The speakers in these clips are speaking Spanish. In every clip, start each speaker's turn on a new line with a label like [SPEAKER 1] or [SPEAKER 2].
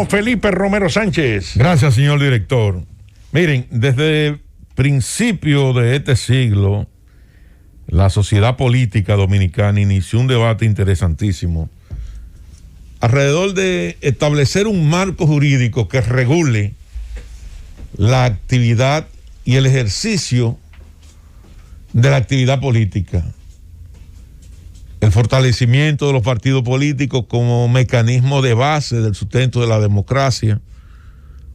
[SPEAKER 1] Felipe Romero Sánchez.
[SPEAKER 2] Gracias, señor director. Miren, desde principio de este siglo, la sociedad política dominicana inició un debate interesantísimo alrededor de establecer un marco jurídico que regule la actividad y el ejercicio de la actividad política. El fortalecimiento de los partidos políticos como mecanismo de base del sustento de la democracia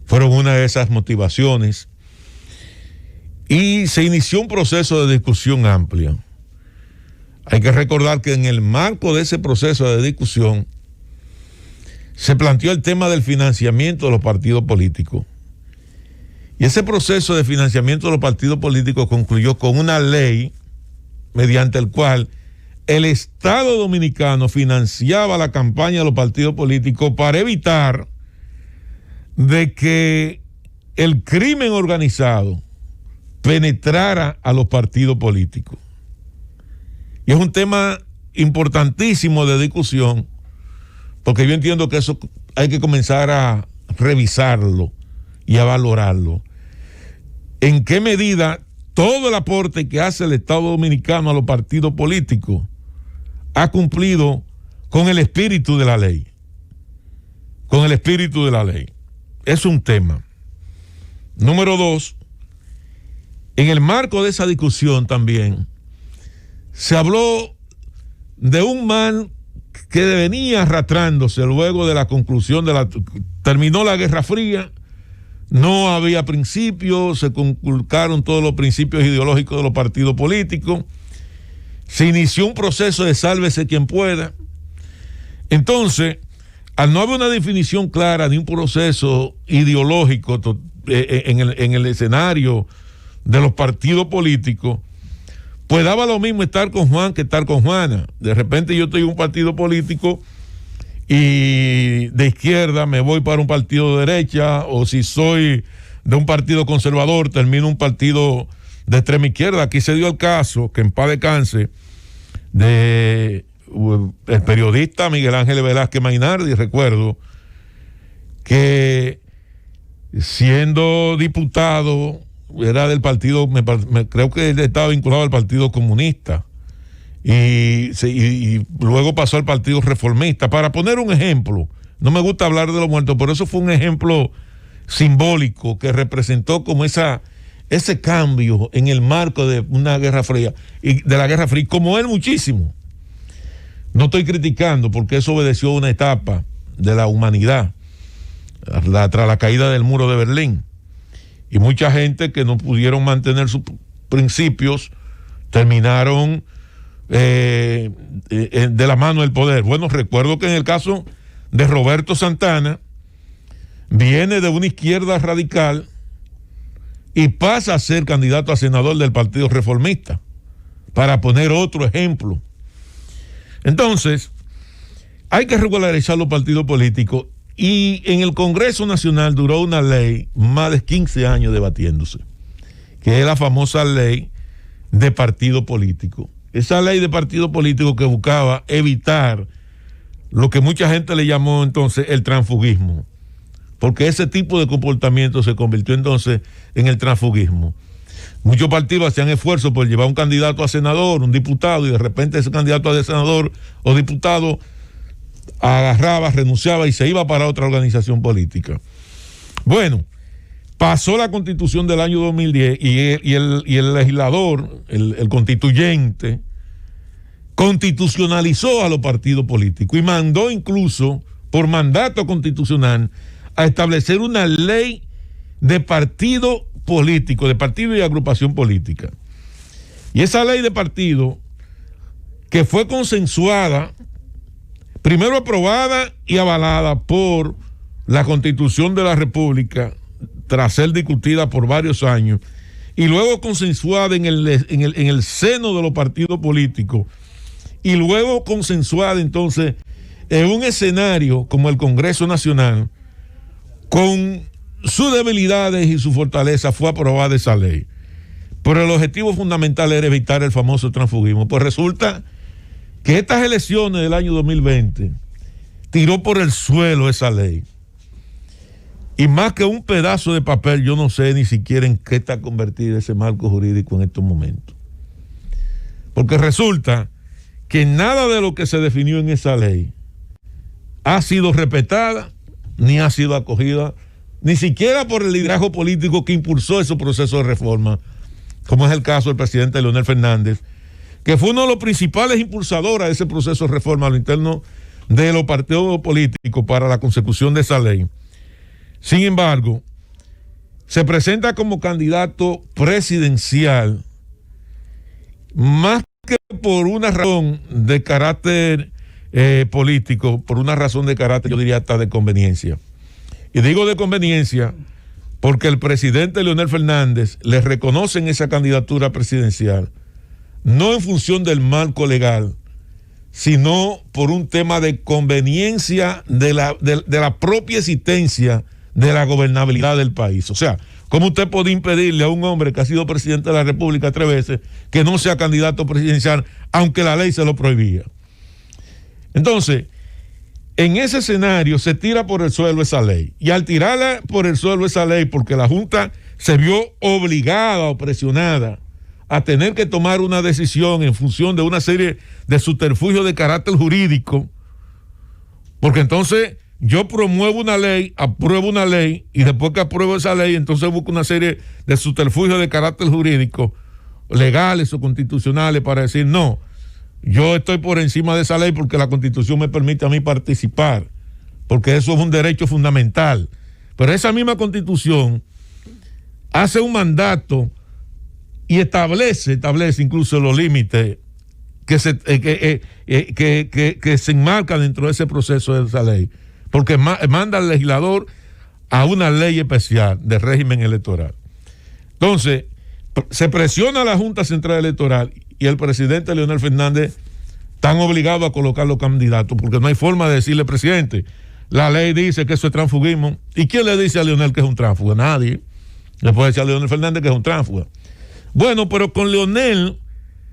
[SPEAKER 2] fueron una de esas motivaciones. Y se inició un proceso de discusión amplia. Hay que recordar que en el marco de ese proceso de discusión se planteó el tema del financiamiento de los partidos políticos. Y ese proceso de financiamiento de los partidos políticos concluyó con una ley mediante el cual el Estado dominicano financiaba la campaña de los partidos políticos para evitar de que el crimen organizado penetrara a los partidos políticos. Y es un tema importantísimo de discusión, porque yo entiendo que eso hay que comenzar a revisarlo y a valorarlo. ¿En qué medida todo el aporte que hace el Estado dominicano a los partidos políticos ha cumplido con el espíritu de la ley? Con el espíritu de la ley. Es un tema. Número 2, en el marco de esa discusión también se habló de un mal que venía arrastrándose luego de la conclusión terminó la Guerra Fría, no había principios, se conculcaron todos los principios ideológicos de los partidos políticos, se inició un proceso de sálvese quien pueda. Entonces, al no haber una definición clara de un proceso ideológico en el escenario de los partidos políticos, pues daba lo mismo estar con Juan que estar con Juana. De repente yo estoy en un partido político y de izquierda me voy para un partido de derecha, o si soy de un partido conservador termino un partido de extrema izquierda. Aquí se dio el caso, que en paz descanse, de el periodista Miguel Ángel Velázquez Mainardi. Recuerdo que siendo diputado era del partido, creo que él estaba vinculado al Partido Comunista y luego pasó al Partido Reformista. Para poner un ejemplo, no me gusta hablar de los muertos, pero eso fue un ejemplo simbólico que representó como ese cambio en el marco de una Guerra Fría, y de la Guerra Fría, como él muchísimo. No estoy criticando, porque eso obedeció a una etapa de la humanidad tras la caída del muro de Berlín, y mucha gente que no pudieron mantener sus principios terminaron de la mano del poder. Bueno, recuerdo que en el caso de Roberto Santana, viene de una izquierda radical y pasa a ser candidato a senador del Partido Reformista, para poner otro ejemplo. Entonces, hay que regularizar los partidos políticos, y en el Congreso Nacional duró una ley más de 15 años debatiéndose, que es la famosa ley de partido político. Esa ley de partido político que buscaba evitar lo que mucha gente le llamó entonces el transfugismo, porque ese tipo de comportamiento se convirtió entonces en el transfugismo. Muchos partidos hacían esfuerzos por llevar un candidato a senador, un diputado, y de repente ese candidato a senador o diputado agarraba, renunciaba y se iba para otra organización política. Bueno, pasó la Constitución del año 2010 y el legislador, el constituyente, constitucionalizó a los partidos políticos y mandó incluso por mandato constitucional a establecer una ley de partido político, de partido y agrupación política. Y esa ley de partido, que fue consensuada, primero aprobada y avalada por la Constitución de la República, tras ser discutida por varios años, y luego consensuada en el seno de los partidos políticos, y luego consensuada entonces en un escenario como el Congreso Nacional, con sus debilidades y su fortaleza, fue aprobada esa ley. Pero el objetivo fundamental era evitar el famoso transfugismo. Pues resulta que estas elecciones del año 2020 tiró por el suelo esa ley. Y más que un pedazo de papel, yo no sé ni siquiera en qué está convertido ese marco jurídico en estos momentos. Porque resulta que nada de lo que se definió en esa ley ha sido respetada, ni ha sido acogida, ni siquiera por el liderazgo político que impulsó ese proceso de reforma, como es el caso del presidente Leonel Fernández, que fue uno de los principales impulsadores de ese proceso de reforma a lo interno de los partidos políticos para la consecución de esa ley. Sin embargo, se presenta como candidato presidencial más que por una razón de carácter político, por una razón de carácter, yo diría hasta de conveniencia. Y digo de conveniencia porque el presidente Leonel Fernández le reconoce en esa candidatura presidencial, no en función del marco legal, sino por un tema de conveniencia de la propia existencia de la gobernabilidad del país. O sea, ¿cómo usted puede impedirle a un hombre que ha sido presidente de la República 3 veces que no sea candidato presidencial, aunque la ley se lo prohibía? Entonces, en ese escenario se tira por el suelo esa ley. Y al tirarla por el suelo esa ley, porque la Junta se vio obligada o presionada a tener que tomar una decisión en función de una serie de subterfugios de carácter jurídico, porque entonces yo promuevo una ley, apruebo una ley, y después que apruebo esa ley, entonces busco una serie de subterfugios de carácter jurídico, legales o constitucionales, para decir, no, yo estoy por encima de esa ley porque la Constitución me permite a mí participar, porque eso es un derecho fundamental. Pero esa misma Constitución hace un mandato y establece incluso los límites que se enmarcan dentro de ese proceso de esa ley, porque manda al legislador a una ley especial de régimen electoral. Entonces, se presiona a la Junta Central Electoral y el presidente Leonel Fernández están obligados a colocar los candidatos, porque no hay forma de decirle, presidente, la ley dice que eso es transfugismo. ¿Y quién le dice a Leonel que es un tránsfuga? Nadie. Le puede decir a Leonel Fernández que es un tránsfuga. Bueno, pero con Leonel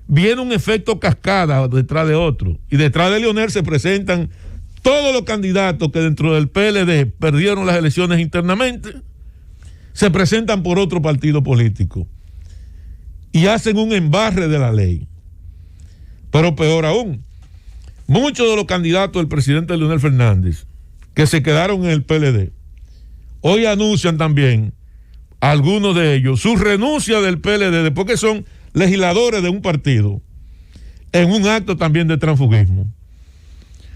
[SPEAKER 2] viene un efecto cascada detrás de otro. Y detrás de Leonel se presentan todos los candidatos que dentro del PLD perdieron las elecciones internamente, se presentan por otro partido político y hacen un embarre de la ley. Pero peor aún, muchos de los candidatos del presidente Leonel Fernández que se quedaron en el PLD, hoy anuncian también, algunos de ellos, su renuncia del PLD después que son legisladores de un partido, en un acto también de transfugismo.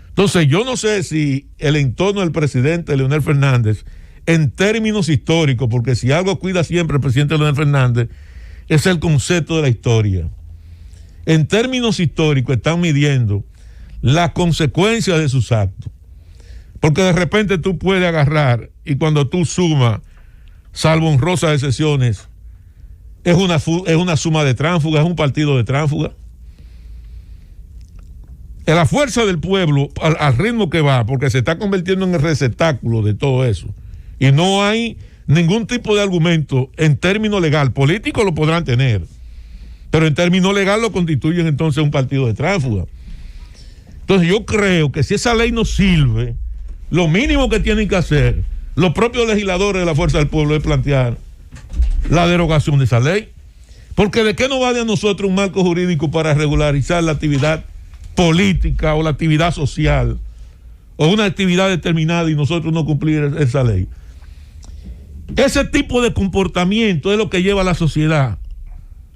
[SPEAKER 2] Entonces, yo no sé si el entorno del presidente Leonel Fernández, en términos históricos, porque si algo cuida siempre el presidente Leonel Fernández, es el concepto de la historia. En términos históricos están midiendo las consecuencias de sus actos. Porque de repente tú puedes agarrar y cuando tú sumas, salvo honrosas excepciones, es una suma de tránsfugas, es un partido de tránsfugas. La fuerza del pueblo, al ritmo que va, porque se está convirtiendo en el receptáculo de todo eso, y no hay ningún tipo de argumento en términos legal. Políticos lo podrán tener, pero en términos legal lo constituyen entonces un partido de tránsfuga. Entonces yo creo que si esa ley no sirve, lo mínimo que tienen que hacer los propios legisladores de la fuerza del pueblo es plantear la derogación de esa ley, porque de qué nos vale a nosotros un marco jurídico para regularizar la actividad política o la actividad social o una actividad determinada y nosotros no cumplir esa ley. Ese tipo de comportamiento es lo que lleva a la sociedad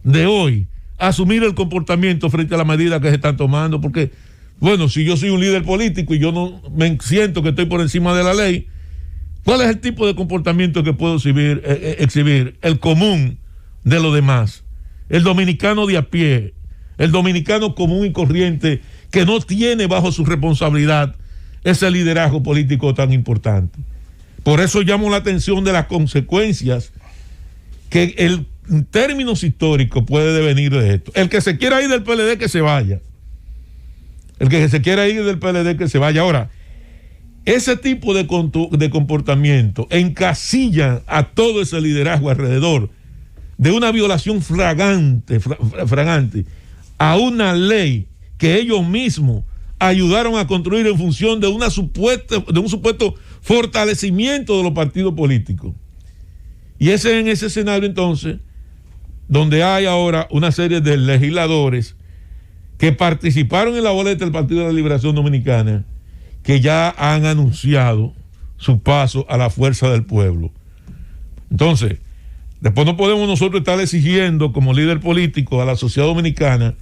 [SPEAKER 2] de hoy a asumir el comportamiento frente a las medidas que se están tomando, porque bueno, si yo soy un líder político y yo no me siento que estoy por encima de la ley, ¿cuál es el tipo de comportamiento que puedo exhibir? El común de los demás, el dominicano de a pie, el dominicano común y corriente que no tiene bajo su responsabilidad ese liderazgo político tan importante. Por eso llamo la atención de las consecuencias que en términos históricos puede devenir de esto. El que se quiera ir del PLD, que se vaya. El que se quiera ir del PLD, que se vaya. Ahora, ese tipo de comportamiento encasilla a todo ese liderazgo alrededor de una violación fragante a una ley que ellos mismos ayudaron a construir en función de un supuesto fortalecimiento de los partidos políticos. Y es en ese escenario entonces donde hay ahora una serie de legisladores que participaron en la boleta del Partido de la Liberación Dominicana, que ya han anunciado su paso a la fuerza del pueblo. Entonces, después no podemos nosotros estar exigiendo como líder político a la sociedad dominicana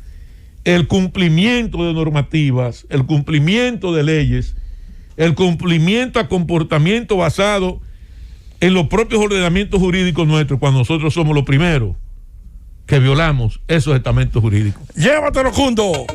[SPEAKER 2] el cumplimiento de normativas, el cumplimiento de leyes, el cumplimiento a comportamiento basado en los propios ordenamientos jurídicos nuestros, cuando nosotros somos los primeros que violamos esos estamentos jurídicos.
[SPEAKER 1] Llévatelo, Cundo.